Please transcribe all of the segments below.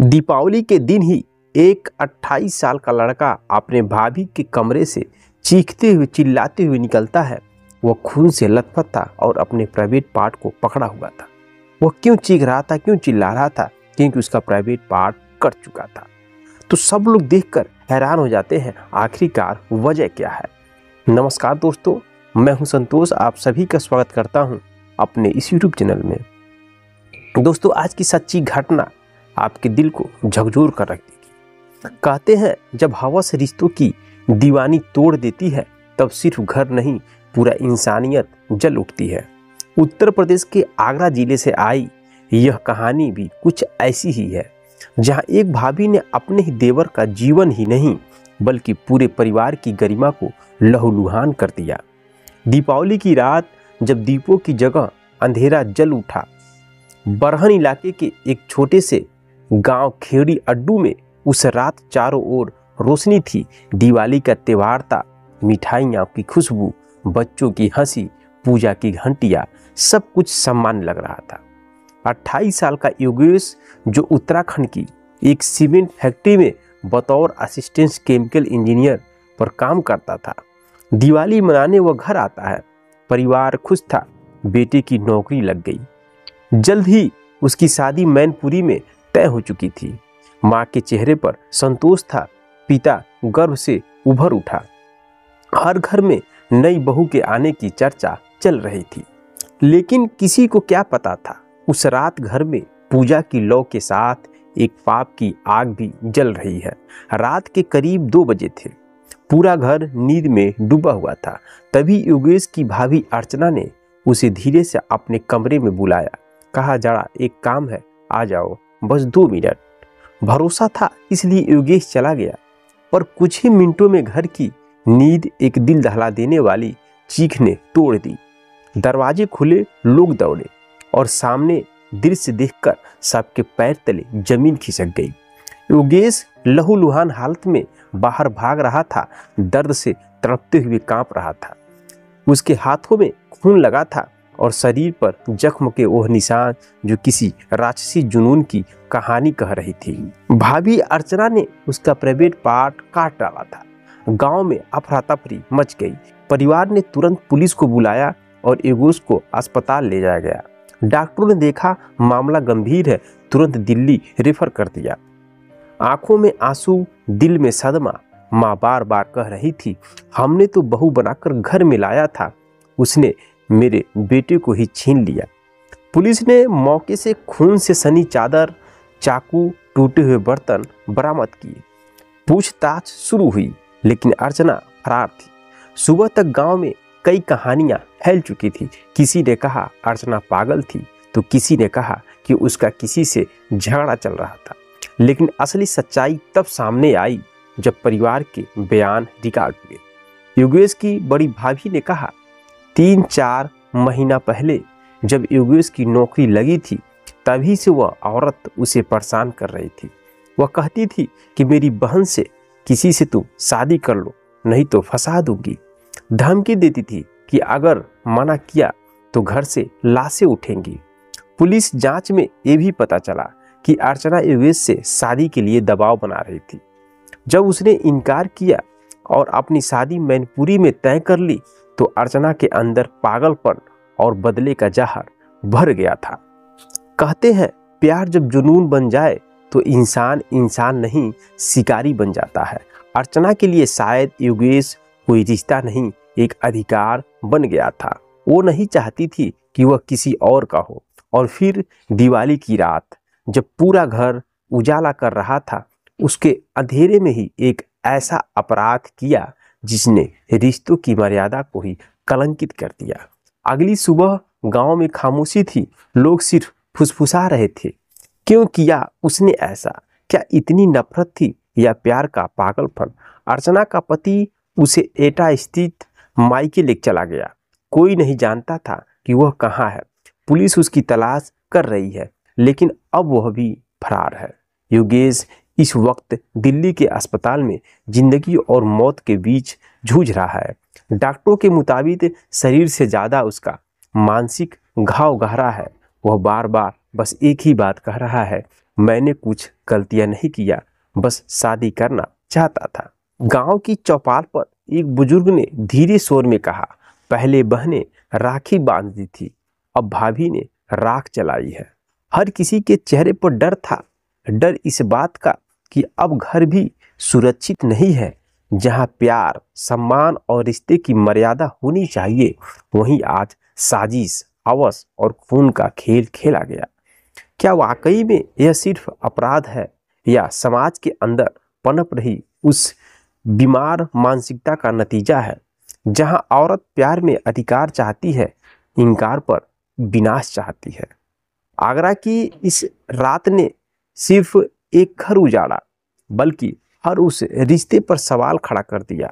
दीपावली के दिन ही एक 28 साल का लड़का अपने भाभी के कमरे से चीखते हुए चिल्लाते हुए निकलता है। वह खून से लथपथ था और अपने प्राइवेट पार्ट को पकड़ा हुआ था। वह क्यों चीख रहा था, क्यों चिल्ला रहा था? क्योंकि उसका प्राइवेट पार्ट कट चुका था। तो सब लोग देखकर हैरान हो जाते हैं, आखिरकार वजह क्या है। नमस्कार दोस्तों, मैं हूं संतोष, आप सभी का स्वागत करता हूं अपने इस यूट्यूब चैनल में। दोस्तों, आज की सच्ची घटना आपके दिल को झकझोर कर रख देगी। कहते हैं, जब हवस रिश्तों की दीवानी तोड़ देती है तब सिर्फ घर नहीं, पूरा इंसानियत जल उठती है। उत्तर प्रदेश के आगरा जिले से आई यह कहानी भी कुछ ऐसी ही है, जहां एक भाभी ने अपने ही देवर का जीवन ही नहीं बल्कि पूरे परिवार की गरिमा को लहूलुहान कर दिया। दीपावली की रात जब दीपों की जगह अंधेरा जल उठा, बरहन इलाके के एक छोटे से गांव खेड़ी अड्डू में उस रात चारों ओर रोशनी थी। दिवाली का त्योहार था, मिठाइयों की खुशबू, बच्चों की हंसी, पूजा की घंटियां, सब कुछ सम्मान लग रहा था। 28 साल का योगेश, जो उत्तराखंड की एक सीमेंट फैक्ट्री में बतौर असिस्टेंट केमिकल इंजीनियर पर काम करता था, दिवाली मनाने वह घर आता है। परिवार खुश था, बेटे की नौकरी लग गई। जल्द ही उसकी शादी मैनपुरी में तय हो चुकी थी। माँ के चेहरे पर संतोष था, पिता गर्व से उभर उठा। हर घर में नई बहू के आने की चर्चा चल रही थी, लेकिन किसी को क्या पता था, उस रात घर में पूजा की लौ के साथ एक पाप की आग भी जल रही है। रात के करीब 2 बजे थे। पूरा घर नींद में डूबा हुआ था। तभी योगेश की भाभी अर्चना ने उसे धीरे से अपने कमरे में बुलाया। कहा, जरा एक काम है, आ जाओ, बस 2 मिनट। भरोसा था, इसलिए योगेश चला गया और कुछ ही मिनटों में घर की नींद एक दिल दहला देने वाली चीख ने तोड़ दी। दरवाजे खुले, लोग दौड़े और सामने दृश्य देखकर सबके पैर तले जमीन खिसक गई। योगेश लहूलुहान हालत में बाहर भाग रहा था, दर्द से तड़पते हुए कांप रहा था। उसके हाथों में खून लगा था और शरीर पर जख्म के वह निशान जो किसी राक्षसी जुनून की कहानी कह रही थी। भाभी अर्चना ने उसका प्राइवेट पार्ट काट डाला था। गांव में अफरा तफरी मच गई। परिवार ने तुरंत पुलिस को बुलाया और योगेश को अस्पताल ले जाया गया। डॉक्टरों ने देखा मामला गंभीर है, तुरंत दिल्ली रेफर कर दिया। आंखों में आंसू, दिल में सदमा। माँ बार बार कह रही थी, हमने तो बहू बनाकर घर में लाया था, उसने मेरे बेटे को ही छीन लिया। पुलिस ने मौके से खून से सनी चादर, चाकू, टूटे हुए बर्तन बरामद किए। पूछताछ शुरू हुई, लेकिन अर्चना फरार थी। सुबह तक गांव में कई कहानियां फैल चुकी थी। किसी ने कहा अर्चना पागल थी, तो किसी ने कहा कि उसका किसी से झगड़ा चल रहा था। लेकिन असली सच्चाई तब सामने आई जब परिवार के बयान रिकॉर्ड हुए। योगेश की बड़ी भाभी ने कहा, 3-4 महीना पहले जब योगेश की नौकरी लगी थी, तभी से वह औरत उसे परेशान कर रही थी। वह कहती थी कि मेरी बहन से किसी से तुम शादी कर लो, नहीं तो फंसा दूंगी। धमकी देती थी कि अगर मना किया तो घर से लाशें उठेंगी। पुलिस जांच में यह भी पता चला कि अर्चना योगेश से शादी के लिए दबाव बना रही थी। जब उसने इनकार किया और अपनी शादी मैनपुरी में तय कर ली, तो अर्चना के अंदर पागलपन और बदले का जहर भर गया था। कहते हैं, प्यार जब जुनून बन जाए तो इंसान इंसान नहीं, शिकारी बन जाता है। अर्चना के लिए शायद योगेश कोई रिश्ता नहीं, एक अधिकार बन गया था। वो नहीं चाहती थी कि वह किसी और का हो। और फिर दिवाली की रात जब पूरा घर उजाला कर रहा था, उसके अंधेरे में ही एक ऐसा अपराध किया जिसने रिश्तों की मर्यादा को ही कलंकित कर दिया। अगली सुबह गांव में खामोशी थी। लोग सिर्फ फुसफुसा रहे थे, क्यों किया उसने ऐसा? क्या इतनी नफरत थी या प्यार का पागलपन? अर्चना का पति उसे एटा स्थित मायके ले चला गया। कोई नहीं जानता था कि वह कहाँ है। पुलिस उसकी तलाश कर रही है, लेकिन अब वह भी फरार है। योगेश इस वक्त दिल्ली के अस्पताल में जिंदगी और मौत के बीच जूझ रहा है। डॉक्टरों के मुताबिक शरीर से ज्यादा उसका मानसिक घाव गहरा है। वह बार बार बस एक ही बात कह रहा है, मैंने कुछ गलतियां नहीं किया, बस शादी करना चाहता था। गांव की चौपाल पर एक बुजुर्ग ने धीरे स्वर में कहा, पहले बहनें राखी बांधती थी, अब भाभी ने राख जलाई है। हर किसी के चेहरे पर डर था, डर इस बात का कि अब घर भी सुरक्षित नहीं है। जहां प्यार, सम्मान और रिश्ते की मर्यादा होनी चाहिए, वहीं आज साजिश, हवस और खून का खेल खेला गया। क्या वाकई में यह सिर्फ अपराध है या समाज के अंदर पनप रही उस बीमार मानसिकता का नतीजा है, जहां औरत प्यार में अधिकार चाहती है, इंकार पर विनाश चाहती है। आगरा की इस रात ने सिर्फ एक घर उजाड़ा, बल्कि हर उस रिश्ते पर सवाल खड़ा कर दिया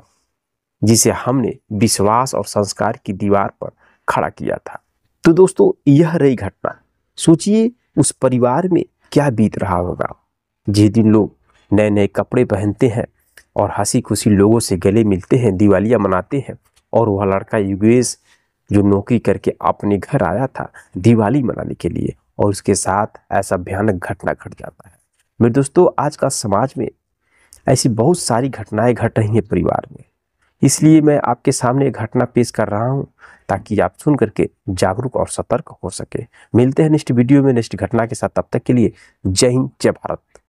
जिसे हमने विश्वास और संस्कार की दीवार पर खड़ा किया था। तो दोस्तों, यह रही घटना। सोचिए उस परिवार में क्या बीत रहा होगा जिस दिन लोग नए नए कपड़े पहनते हैं और हंसी खुशी लोगों से गले मिलते हैं, दिवालियां मनाते हैं, और वह लड़का युगेश जो नौकरी करके अपने घर आया था दिवाली मनाने के लिए, और उसके साथ ऐसा भयानक घटना घट जाता है। मेरे दोस्तों, आज का समाज में ऐसी बहुत सारी घटनाएं घट रही हैं परिवार में, इसलिए मैं आपके सामने एक घटना पेश कर रहा हूं ताकि आप सुन करके जागरूक और सतर्क हो सके। मिलते हैं नेक्स्ट वीडियो में नेक्स्ट घटना के साथ, तब तक के लिए जय हिंद, जय भारत।